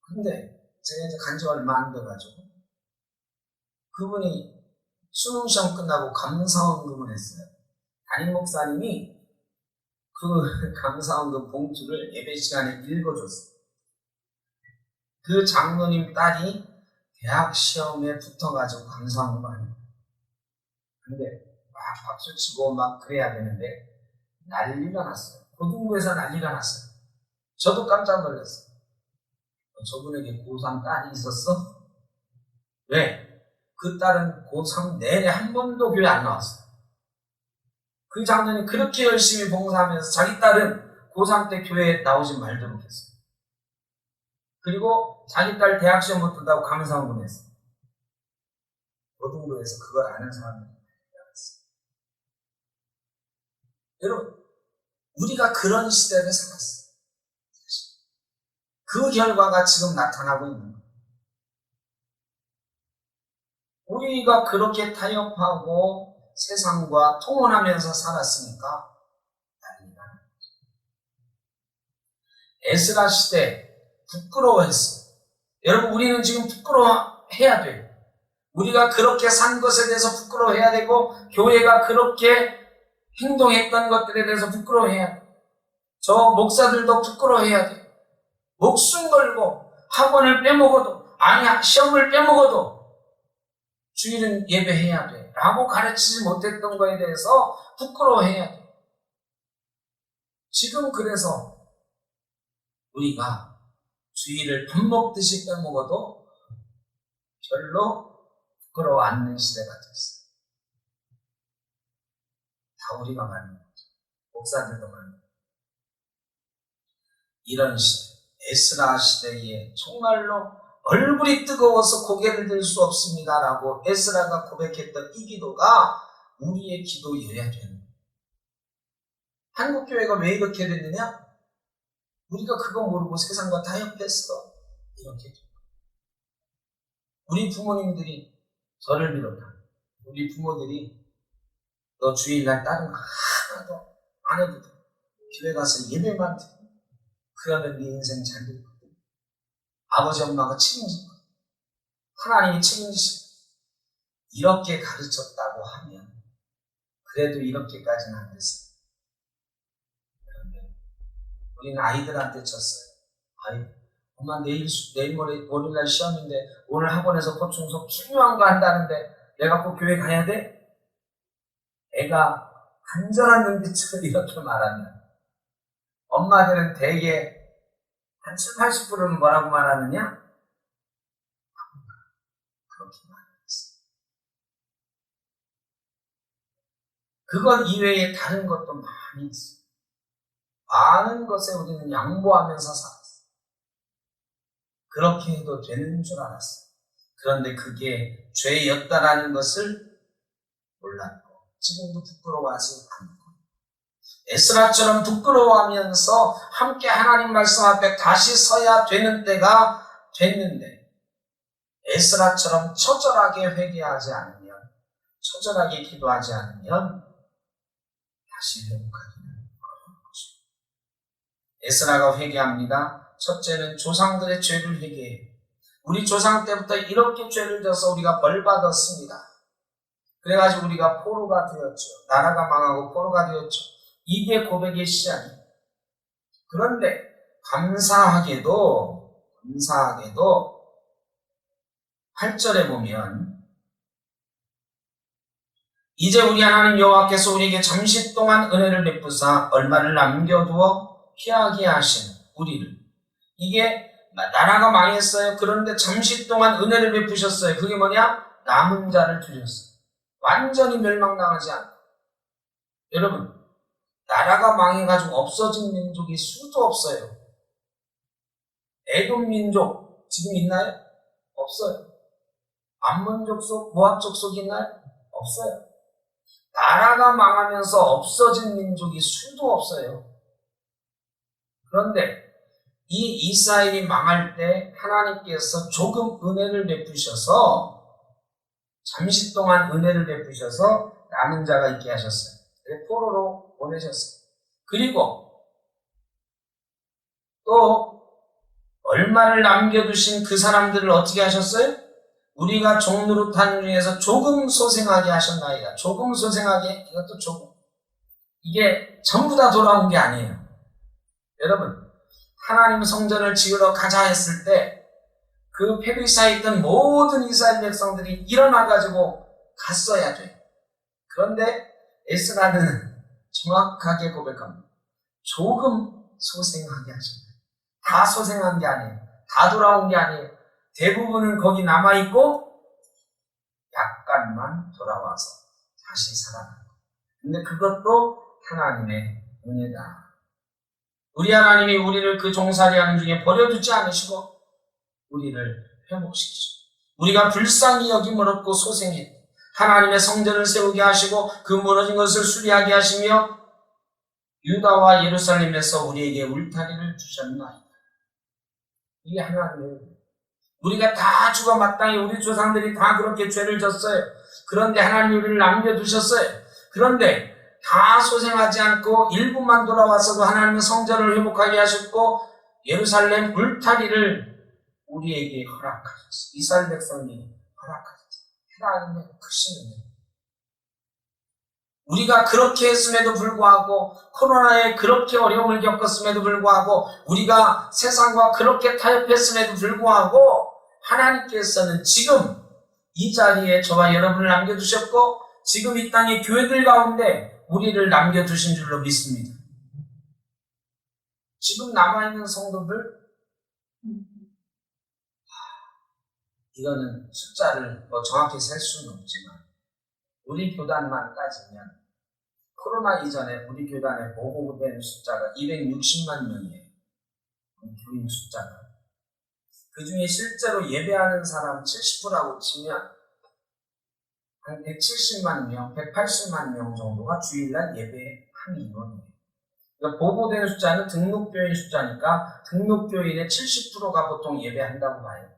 근데 제가 이제 간지 얼마 안 돼가지고 그분이 수능 시험 끝나고 감사원금을 했어요. 담임 목사님이 그 감사원금 봉투를 예배 시간에 읽어줬어요. 그 장로님 딸이 대학 시험에 붙어가지고 감사원금을 합니다. 근데 막 박수치고 막 그래야 되는데 난리가 났어요. 고등부에서 난리가 났어요. 저도 깜짝 놀랐어요. 저분에게 고3 딸이 있었어? 왜? 그 딸은 고3 내내 한 번도 교회 안 나왔어요. 그 장로님 그렇게 열심히 봉사하면서 자기 딸은 고3 때 교회에 나오지 말도록 했어요. 그리고 자기 딸 대학 시험 붙는다고 감사원금 했어요. 고등부에서 그걸 아는 사람들이 많았어요. 여러분, 우리가 그런 시대를 살았어요. 그 결과가 지금 나타나고 있는 거예요. 우리가 그렇게 타협하고 세상과 통혼하면서 살았으니까 난리가 나는 거죠. 에스라 시대 부끄러워했어요. 여러분 우리는 지금 부끄러워해야 돼요. 우리가 그렇게 산 것에 대해서 부끄러워해야 되고 교회가 그렇게 행동했던 것들에 대해서 부끄러워해야 돼요. 저 목사들도 부끄러워해야 돼요. 목숨 걸고 학원을 빼먹어도 아니 시험을 빼먹어도 주일은 예배해야 돼 라고 가르치지 못했던 거에 대해서 부끄러워해야 돼. 지금 그래서 우리가 주일을 밥 먹듯이 빼먹어도 별로 부끄러워 않는 시대가 됐어요. 다 우리가 말하는 거죠. 목사들도 말하는 거죠. 이런 시대, 에스라 시대에 정말로 얼굴이 뜨거워서 고개를 들 수 없습니다라고 에스라가 고백했던 이 기도가 우리의 기도여야 되는 거예요. 한국교회가 왜 이렇게 됐느냐? 우리가 그거 모르고 세상과 타협했어. 이렇게. 우리 부모님들이 저를 비롯한 우리 부모들이 너 주일날 다른 거 하나도 안 해도 돼. 교회 가서 예배만 드려. 그러면 네 인생 잘 될 거야. 아버지 엄마가 책임질 거야. 하나님이 책임지실 거야. 이렇게 가르쳤다고 하면 그래도 이렇게까지는 안 됐어요. 그런데 우리는 아이들한테 쳤어요. 엄마 내일 모레날 시험인데 오늘 학원에서 보충속 중요한 거 한다는데 내가 꼭 교회 가야 돼? 애가 간절한 눈빛으로 이렇게 말하면 엄마들은 대개 한 7, 80%는 뭐라고 말하느냐? 그렇게 말했어요. 그것 이외에 다른 것도 많이 있어요. 많은 것에 우리는 양보하면서 살았어요. 그렇게 해도 되는 줄 알았어요. 그런데 그게 죄였다라는 것을 몰랐고 지금도 부끄러워하지 않고 에스라처럼 부끄러워하면서 함께 하나님 말씀 앞에 다시 서야 되는 때가 됐는데 에스라처럼 처절하게 회개하지 않으면 처절하게 기도하지 않으면 다시 회복하기는 어려운 것입니다. 에스라가 회개합니다. 첫째는 조상들의 죄를 회개해요. 우리 조상 때부터 이렇게 죄를 져서 우리가 벌받았습니다. 그래가지고 우리가 포로가 되었죠. 나라가 망하고 포로가 되었죠. 이게 고백의 시작이에요. 그런데 감사하게도 8절에 보면 이제 우리 하나님 여호와께서 우리에게 잠시 동안 은혜를 베푸사 얼마를 남겨두어 피하게 하신 우리를 이게 나라가 망했어요. 그런데 잠시 동안 은혜를 베푸셨어요. 그게 뭐냐? 남은 자를 두셨어요. 완전히 멸망당하지 않고. 여러분, 나라가 망해가지고 없어진 민족이 수도 없어요. 에돔 민족 지금 있나요? 없어요. 암몬 족속, 모압 족속이 있나요? 없어요. 나라가 망하면서 없어진 민족이 수도 없어요. 그런데 이 이스라엘이 망할 때 하나님께서 조금 은혜를 베푸셔서 잠시 동안 은혜를 베푸셔서 남은 자가 있게 하셨어요. 포로로 보내셨어요. 그리고 또 얼마를 남겨두신 그 사람들을 어떻게 하셨어요? 우리가 종노릇한 중에서 조금 소생하게 하셨나이다. 조금 소생하게, 이것도 조금. 이게 전부 다 돌아온 게 아니에요. 여러분, 하나님 성전을 지으러 가자 했을 때 그 페르시아에 있던 모든 이스라엘 백성들이 일어나가지고 갔어야 돼. 그런데 에스라는 정확하게 고백합니다. 조금 소생하게 하셨다. 다 소생한 게 아니에요. 다 돌아온 게 아니에요. 대부분은 거기 남아있고 약간만 돌아와서 다시 살아나요. 근데 그것도 하나님의 은혜다. 우리 하나님이 우리를 그 종살이하는 중에 버려두지 않으시고 우리를 회복시키시고 우리가 불쌍히 여김을 얻고 소생했고 하나님의 성전을 세우게 하시고 그 무너진 것을 수리하게 하시며 유다와 예루살렘에서 우리에게 울타리를 두셨나이다. 이게 하나님의 우리가 다 죽어 마땅히 우리 조상들이 다 그렇게 죄를 졌어요. 그런데 하나님이 우리를 남겨두셨어요. 그런데 다 소생하지 않고 일부만 돌아와서도 하나님의 성전을 회복하게 하셨고 예루살렘 울타리를 우리에게 허락하셨어요. 이스라엘 백성이 허락하셨어요. 하나님의 크신 은혜. 우리가 그렇게 했음에도 불구하고 코로나에 그렇게 어려움을 겪었음에도 불구하고 우리가 세상과 그렇게 타협했음에도 불구하고 하나님께서는 지금 이 자리에 저와 여러분을 남겨두셨고 지금 이 땅의 교회들 가운데 우리를 남겨두신 줄로 믿습니다. 지금 남아있는 성도들 이거는 숫자를 정확히 셀 수는 없지만 우리 교단만 따지면 코로나 이전에 우리 교단에 보고된 숫자가 260만 명이에요. 교인 숫자가. 그 중에 실제로 예배하는 사람 70%라고 치면 한 170만 명, 180만 명 정도가 주일날 예배하는 인원이에요. 그러니까 보고된 숫자는 등록교인 숫자니까 등록교인의 70%가 보통 예배한다고 봐요.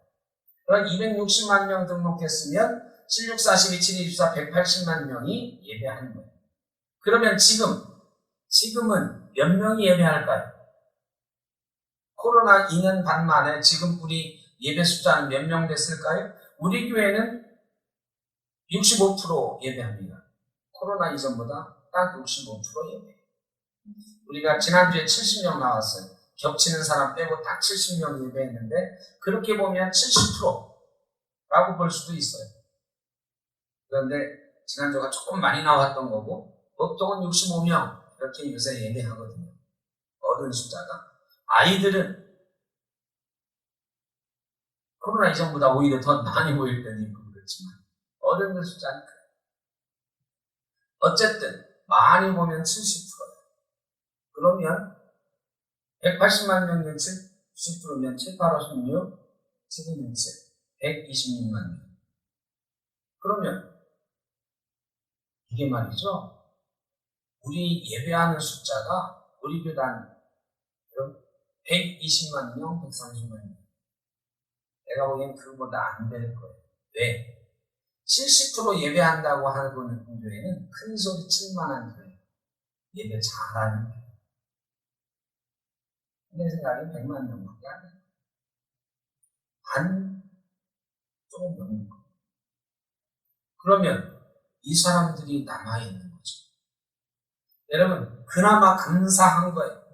그러니까 260만 명 등록했으면 76, 42, 7, 24, 180만 명이 예배하는 거예요. 그러면 지금은 몇 명이 예배할까요? 코로나 2년 반 만에 지금 우리 예배 숫자는 몇 명 됐을까요? 우리 교회는 65% 예배합니다. 코로나 이전보다 딱 65% 예배. 우리가 지난주에 70명 나왔어요. 겹치는 사람 빼고 딱 70명 예배했는데 그렇게 보면 70%라고 볼 수도 있어요. 그런데 지난주가 조금 많이 나왔던 거고 보통은 65명 이렇게 요새 예배하거든요. 어른 숫자가. 아이들은 코로나 이전보다 오히려 더 많이 모일 때는 있고 그렇지만 어른들 숫자는 그래요. 어쨌든 많이 보면 70%예요. 그러면 180만 명의 70%면 7, 8, 5, 16, 7, 7, 126만 명. 그러면 이게 말이죠. 우리 예배하는 숫자가 우리 교단 120만 명, 130만 명. 내가 보기엔 그거보다 안 될 거예요. 왜? 70% 예배한다고 하는 교회는 큰 소리 칠만한 교회. 예배 잘하는 교회. 내 생각엔 100만 명밖에 안 돼요. 반 조금 넘는 거. 그러면 이 사람들이 남아있는 거죠. 여러분, 그나마 감사한 거예요.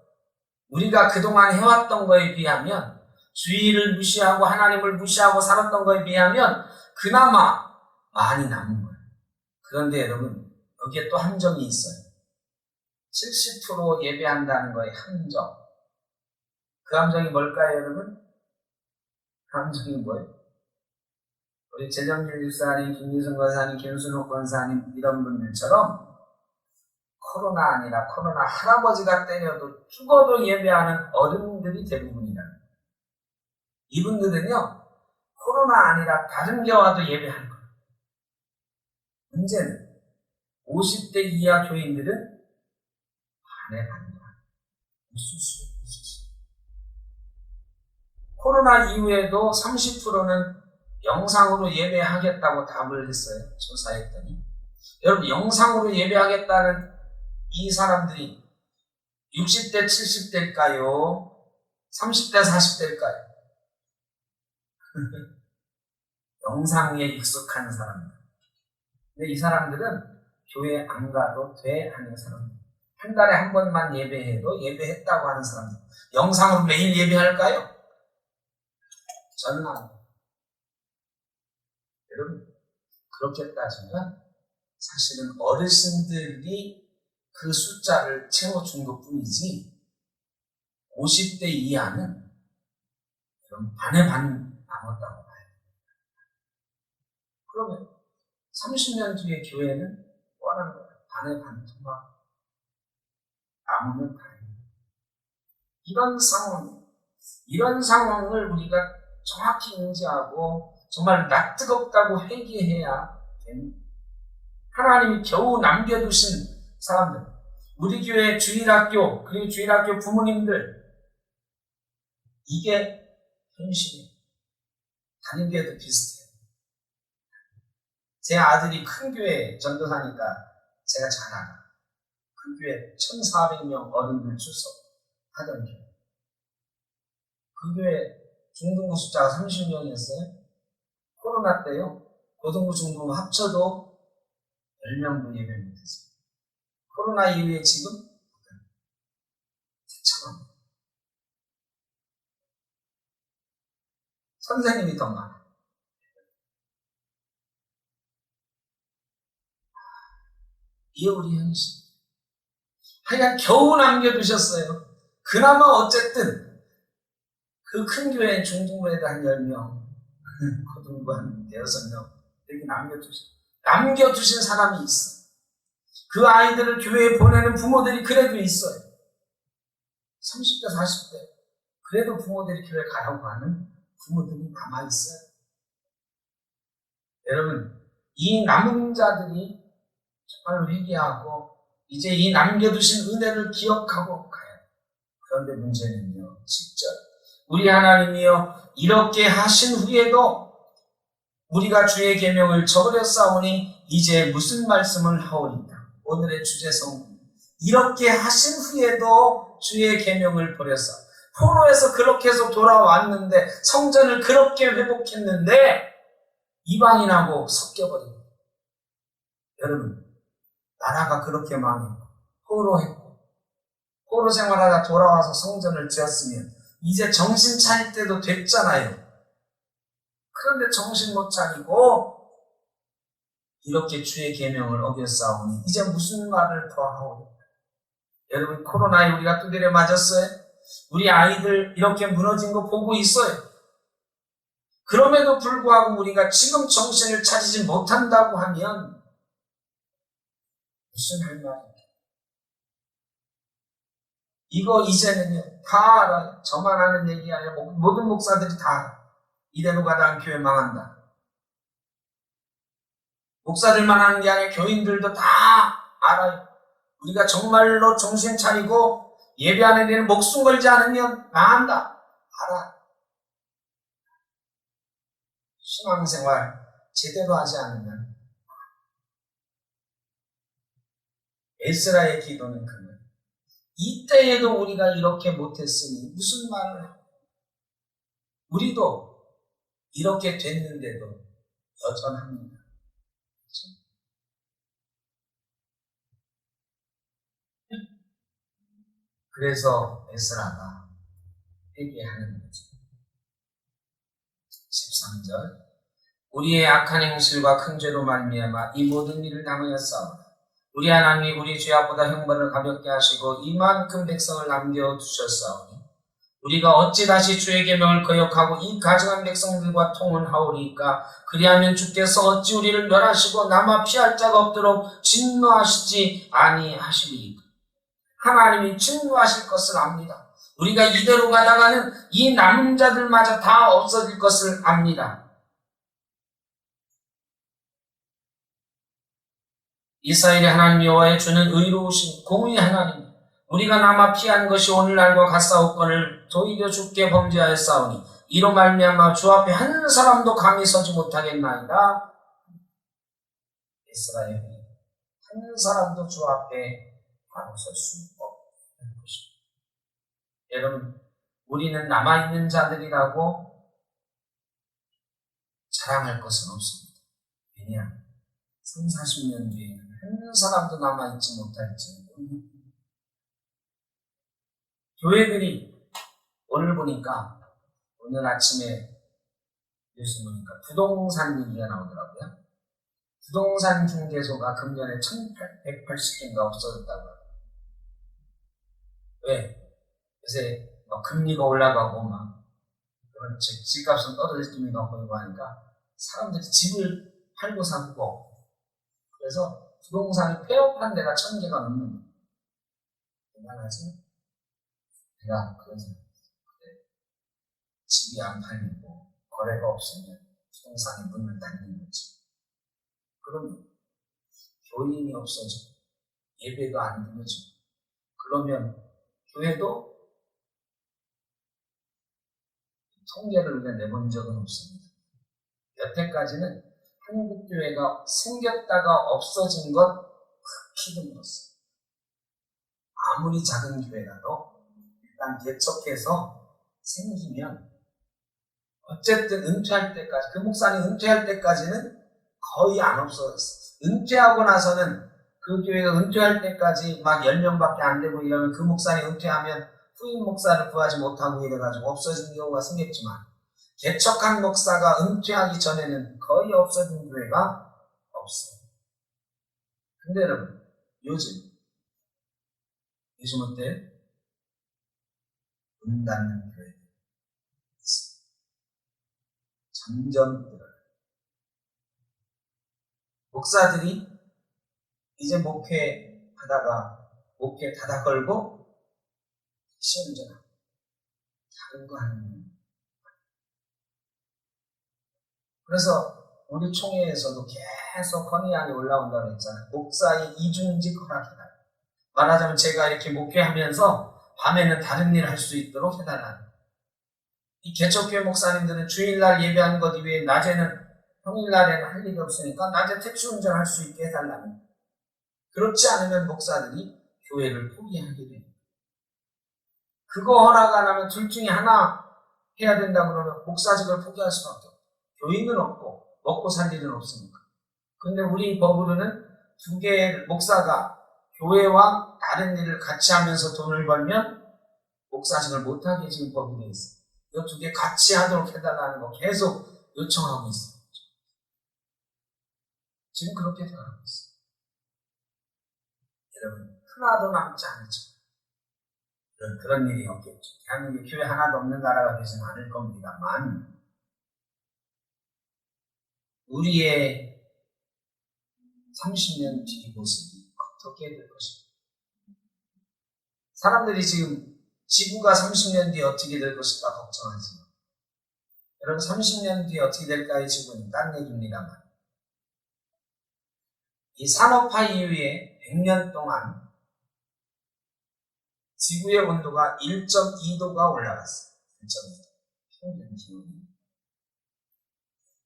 우리가 그동안 해왔던 거에 비하면, 주의를 무시하고 하나님을 무시하고 살았던 거에 비하면 그나마 많이 남은 거예요. 그런데 여러분, 여기에 또 함정이 있어요. 70% 예배한다는 거에 함정. 그 함정이 뭘까요, 여러분? 그 함정이 뭐예요? 우리 재정길 집사님, 김유승 권사님, 김순옥 권사님 이런 분들처럼 코로나 아니라 코로나 할아버지가 때려도 죽어도 예배하는 어른들이 대부분이라는 거예요. 이분들은요, 코로나 아니라 다른 게 와도 예배하는 거예요. 문제는 50대 이하 교인들은 반에 반이야. 있을 수 있어. 코로나 이후에도 30%는 영상으로 예배하겠다고 답을 했어요. 조사했더니. 여러분, 영상으로 예배하겠다는 이 사람들이 60대, 70대일까요? 30대, 40대일까요? 영상에 익숙한 사람들. 근데 이 사람들은 교회 안 가도 돼 하는 사람들. 한 달에 한 번만 예배해도 예배했다고 하는 사람들. 영상으로 매일 예배할까요? 저는 안 돼요. 여러분, 그렇게 따지면 사실은 어르신들이 그 숫자를 채워준 것 뿐이지 50대 이하는 그럼 반에 반 남았다고 봐요. 그러면 30년 뒤에 교회는 뻔한 거예요. 반에 반 통과. 남으면 다행이에요. 이런 상황을 우리가 정확히 인지하고 정말 낯뜨겁다고 회개해야 됩니다. 하나님이 겨우 남겨두신 사람들, 우리 교회 주일학교, 그리고 주일학교 부모님들, 이게 현실이에요. 다른 교회도 비슷해요. 제 아들이 큰 교회 전도사니까 제가 잘 알아요. 그 교회 1,400명 어른들 출석하던 교회. 그 교회 중등부 숫자가 30명이었어요. 코로나 때요. 고등부, 중등부 합쳐도 10명도 예배 못했어요. 코로나 이후에 지금 4,000명. 선생님이 더 많아요. 이게 우리 현실. 하여간 겨우 남겨두셨어요. 그나마 어쨌든 그 큰 교회 중등부에도 한 10명, 고등부 한 6명 이렇게 남겨두신 사람이 있어요. 그 아이들을 교회에 보내는 부모들이 그래도 있어요. 30대, 40대 그래도 부모들이 교회 가라고 하는 부모들이 남아있어요. 여러분, 이 남은 자들이 정말 회개하고 이제 이 남겨두신 은혜를 기억하고 가요. 그런데 문제는요, 직접 우리 하나님이여 이렇게 하신 후에도 우리가 주의 계명을 저버렸사오니 이제 무슨 말씀을 하오리까? 오늘의 주제성, 이렇게 하신 후에도 주의 계명을 버렸사. 포로에서 그렇게 해서 돌아왔는데, 성전을 그렇게 회복했는데 이방인하고 섞여버린 거예요. 여러분, 나라가 그렇게 망했고 포로했고 포로 생활하다 돌아와서 성전을 지었으면 이제 정신 차릴 때도 됐잖아요. 그런데 정신 못 차리고 이렇게 주의 계명을 어겼사오니 이제 무슨 말을 더 하오? 여러분, 코로나에 우리가 두드려 맞았어요? 우리 아이들 이렇게 무너진 거 보고 있어요. 그럼에도 불구하고 우리가 지금 정신을 차리지 못한다고 하면 무슨 할 말이에요? 이거 이제는요 다 알아요. 저만 아는 얘기 아니라 모든 목사들이 다 알아요. 이대로 가다가 교회 망한다. 목사들만 하는 게 아니라 교인들도 다 알아요. 우리가 정말로 정신 차리고 예배하는 데는 목숨 걸지 않으면 망한다. 알아. 신앙생활 제대로 하지 않으면 에스라의 기도는 그거예요. 이때에도 우리가 이렇게 못했으니 무슨 말을 해요? 우리도 이렇게 됐는데도 여전합니다. 그래서 에스라가 회개하는 거죠. 13절 우리의 악한 행실과 큰 죄로 말미암아 이 모든 일을 당하였사오나 우리 하나님이 우리 죄 앞보다 형벌을 가볍게 하시고 이만큼 백성을 남겨두셨사오니 우리가 어찌 다시 주의 계명을 거역하고 이 가증한 백성들과 통혼하오리까? 그리하면 주께서 어찌 우리를 멸하시고 남아 피할 자가 없도록 진노하시지 아니하시리까? 하나님이 진노하실 것을 압니다. 우리가 이대로 가다가는 이 남은 자들마저 다 없어질 것을 압니다. 이스라엘의 하나님 여호와의 주는 의로우신 공의의 하나님, 우리가 남아 피한 것이 오늘날과 같사옵건을 도리어 주께 범죄하였사오니 이로 말미암아 주 앞에 한 사람도 감히 서지 못하겠나이다. 이스라엘이 한 사람도 주 앞에 바로 설 수 없는 것입니다. 여러분, 우리는 남아있는 자들이라고 자랑할 것은 없습니다. 왜냐? 30-40년 뒤에는 한 사람도 남아있지 못할지. 교회들이 오늘 보니까, 오늘 아침에 뉴스 보니까 부동산 얘기가 나오더라고요. 부동산 중개소가 금년에 1,180개가 없어졌다고 하더라고요. 왜? 요새 막 금리가 올라가고 막 집값은 떨어질 기미가 보이고 하니까 사람들이 집을 팔고 사고 그래서 부동산이 폐업한 데가 1,000개가 넘는 거예요. 대단하지? 내가 그래서 집이 안 팔리고 거래가 없으면 부동산이 문을 닫는 거지. 그러면 교인이 없어지고 예배가 안 드려지고 그러면 교회도 통계를 우리가 내본 적은 없습니다. 여태까지는 한국 교회가 생겼다가 없어진 것 극히 드물었어요. 아무리 작은 교회라도 일단 개척해서 생기면 어쨌든 은퇴할 때까지, 그 목사님 은퇴할 때까지는 거의 안 없어졌어요. 은퇴하고 나서는 그 교회가 은퇴할 때까지 막 10명밖에 안 되고 이러면 그 목사님 은퇴하면 후임 목사를 구하지 못하고 이래가지고 없어진 경우가 생겼지만 개척한 목사가 은퇴하기 전에는 거의 없어진 교회가 없어요. 근데 여러분, 요즘 어때요? 문 닫는 교회들 점점 늘어요. 목사들이 이제 목회하다가 목회 닫아 걸고 시험전하고 다른 거 하는 거예요. 그래서 우리 총회에서도 계속 건의안이 올라온다고 했잖아요. 목사의 이중직 허락해달라. 말하자면 제가 이렇게 목회하면서 밤에는 다른 일을 할 수 있도록 해달라. 이 개척교회 목사님들은 주일날 예배하는 것 이외에 낮에는 평일날에는 할 일이 없으니까 낮에 택시 운전할 수 있게 해달라는. 그렇지 않으면 목사들이 교회를 포기하게 됩니다. 그거 허락 안 하면 둘 중에 하나 해야 된다 그러면 목사직을 포기할 수밖에 없어요. 교인은 없고 먹고 살 일은 없으니까. 근데 우리 법으로는 두 개의 목사가 교회와 다른 일을 같이 하면서 돈을 벌면 목사직을 못하게 지금 법이 되어 있어요. 이 두 개 같이 하도록 해달라는 거 계속 요청하고 있어요. 지금 그렇게 돼가고 있어요. 여러분, 하나도 남지 않죠. 그런 일이 없겠죠. 대한민국 교회 하나도 없는 나라가 되지는 않을 겁니다만, 우리의 30년 뒤 모습이 어떻게 될 것인가. 사람들이 지금 지구가 30년 뒤에 어떻게 될 것인가 걱정하지만, 여러분 30년 뒤에 어떻게 될까의 지구는 딴 얘기입니다만, 이 산업화 이후에 100년 동안 지구의 온도가 1.2도가 올라갔어요. 1.2도. 평균 기온이.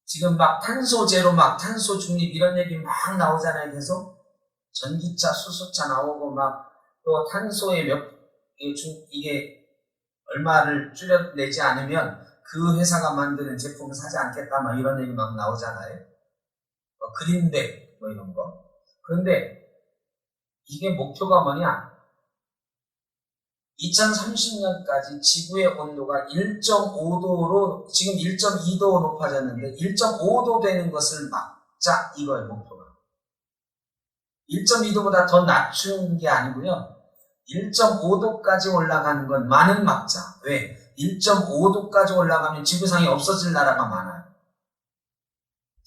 지금 막 탄소 제로, 막 탄소 중립 이런 얘기 막 나오잖아요. 계속 전기차, 수소차 나오고 막 또 탄소의 이게 얼마를 줄여내지 않으면 그 회사가 만드는 제품을 사지 않겠다 막 이런 얘기 막 나오잖아요. 그린백 뭐 이런 거. 그런데 이게 목표가 뭐냐? 2030년까지 지구의 온도가 1.5도로 지금 1.2도 높아졌는데 1.5도 되는 것을 막자 이거예요. 목표가. 1.2도보다 더 낮추는 게 아니고요. 1.5도까지 올라가는 건 많은 막자. 왜? 1.5도까지 올라가면 지구상에 없어질 나라가 많아요.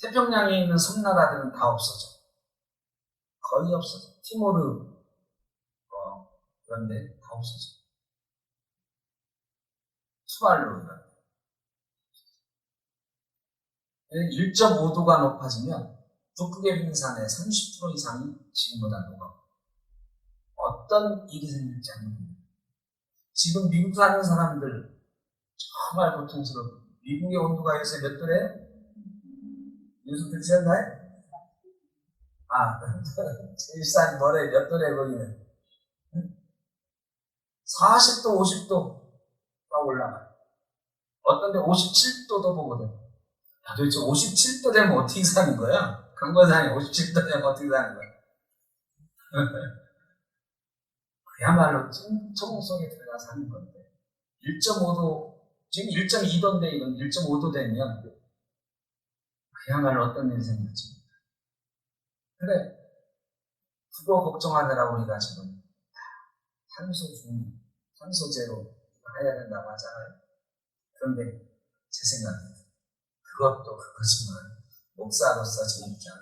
태평양에 있는 섬나라들은 다 없어져. 거의 없어져. 티모르 그런데 다 없어져. 투발루 이런 1.5도가 높아지면 북극의 빙산의 30% 이상이 지금보다 녹아. 어떤 일이 생길지 모릅니다. 지금 미국 사는 사람들 정말 고통스럽고 미국의 온도가 요새 몇 도래요? 뉴스 들으셨나요? 제일산이 뭐래? 몇 도래 거기는? 40도, 50도가 올라가요. 어떤 데 57도도 보거든. 도대체 57도 되면 어떻게 사는 거야? 강건산에 57도 되면 어떻게 사는 거야? 그야말로 찜통 속에 들어가 사는 건데 1.5도, 지금 1.2도인데 이건 1.5도 되면 그야말로 어떤 일이 생길지. 근데 그거 걱정하느라 우리가 지금 탄소 제로 해야 된다고 하잖아요. 그런데 제 생각에 그것도 그거지만 목사로서 제 입장은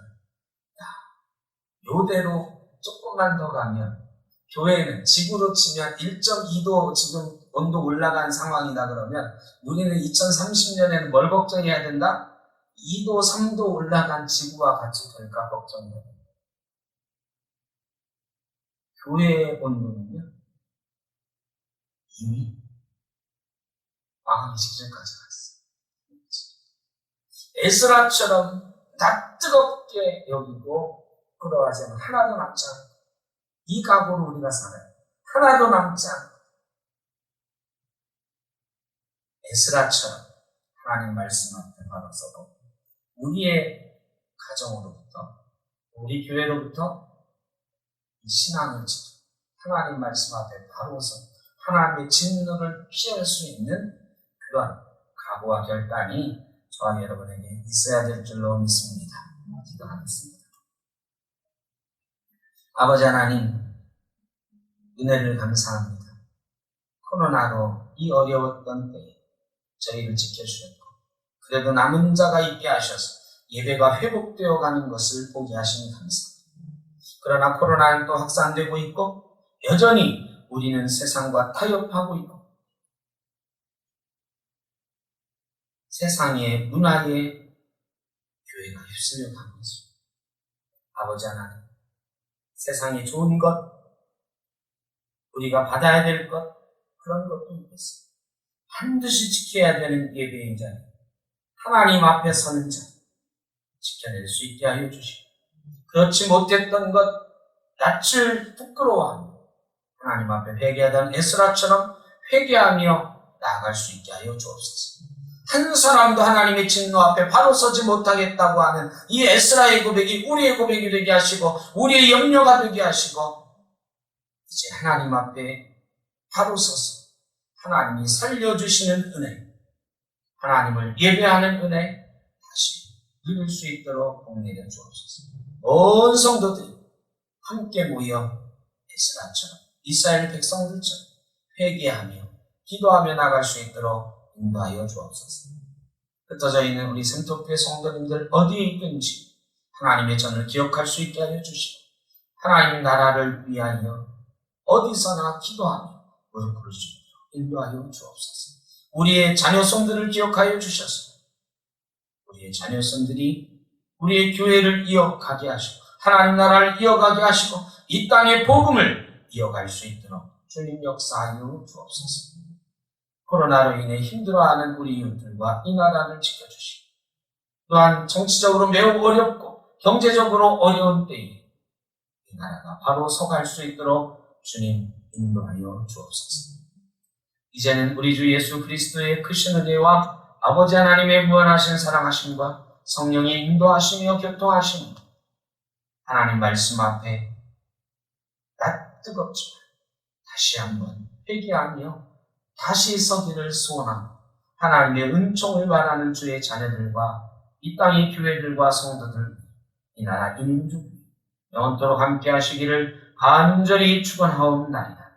요대로 조금만 더 가면 교회는 지구로 치면 1.2도 지금 온도 올라간 상황이다 그러면 우리는 2030년에는 뭘 걱정해야 된다? 2도, 3도 올라간 지구와 같이 될까 걱정해야 된다. 교회의 온도는요, 이미 망하기 직전까지 갔어요. 에스라처럼 다 뜨겁게 여기고 끌어가지 않으면 하나도 남지 않고 이 각오로 우리가 살아요. 하나도 남지 않고 에스라처럼 하나님 말씀 앞에 바로 서고 우리의 가정으로부터 우리 교회로부터 이 신앙을 지키고 하나님 말씀 앞에 바로 서 하나님의 진노를 피할 수 있는 그런 각오와 결단이 저와 여러분에게 있어야 될 줄로 믿습니다. 기도하겠습니다. 아버지 하나님, 은혜를 감사합니다. 코로나로 이 어려웠던 때에 저희를 지켜주셨고 그래도 남은 자가 있게 하셔서 예배가 회복되어 가는 것을 보게 하시니 감사합니다. 그러나 코로나는 또 확산되고 있고 여전히 우리는 세상과 타협하고 있고 세상의 문화에 교회가 휩쓸려 가고 있습니다. 아버지 하나님, 세상에 좋은 것, 우리가 받아야 될 것, 그런 것도 있겠습니다. 반드시 지켜야 되는 예배인 자, 하나님 앞에 서는 자, 지켜낼 수 있게 하여 주시고 그렇지 못했던 것, 낯을 부끄러워하며 하나님 앞에 회개하던 에스라처럼 회개하며 나아갈 수 있게 하여 주옵소서. 한 사람도 하나님의 진노 앞에 바로 서지 못하겠다고 하는 이 에스라의 고백이 우리의 고백이 되게 하시고 우리의 염려가 되게 하시고 이제 하나님 앞에 바로 서서 하나님이 살려주시는 은혜, 하나님을 예배하는 은혜 다시 누릴 수 있도록 복내려 주옵소서. 온 성도들이 함께 모여 에스라처럼 이스라엘 백성들처럼 회개하며 기도하며 나갈 수 있도록 인도하여 주옵소서. 흩어져 있는 우리 생토교회 성도님들 어디에 있든지 하나님의 전을 기억할 수 있게 하여 주시고 하나님의 나라를 위하여 어디서나 기도하며 무릎 꿇을 수 있도록 인도하여 주옵소서. 우리의 자녀손들을 기억하여 주셔서 우리의 자녀손들이 우리의 교회를 이어가게 하시고 하나님 나라를 이어가게 하시고 이 땅의 복음을 이어갈 수 있도록 주님 역사하여 주옵소서. 코로나로 인해 힘들어하는 우리 이웃들과 이 나라를 지켜주시고 또한 정치적으로 매우 어렵고 경제적으로 어려운 때에 이 나라가 바로 서갈 수 있도록 주님 인도하여 주옵소서. 이제는 우리 주 예수 그리스도의 크신 은혜와 아버지 하나님의 무한하신 사랑하심과 성령의 인도하시며 교통하심으로 하나님 말씀 앞에 뜨겁지만 다시 한번 회개하며 다시 서기를 소원하고 하나님의 은총을 바라는 주의 자녀들과 이 땅의 교회들과 성도들 이 나라 인민족 영원토록 함께 하시기를 간절히 축원하옵나이다.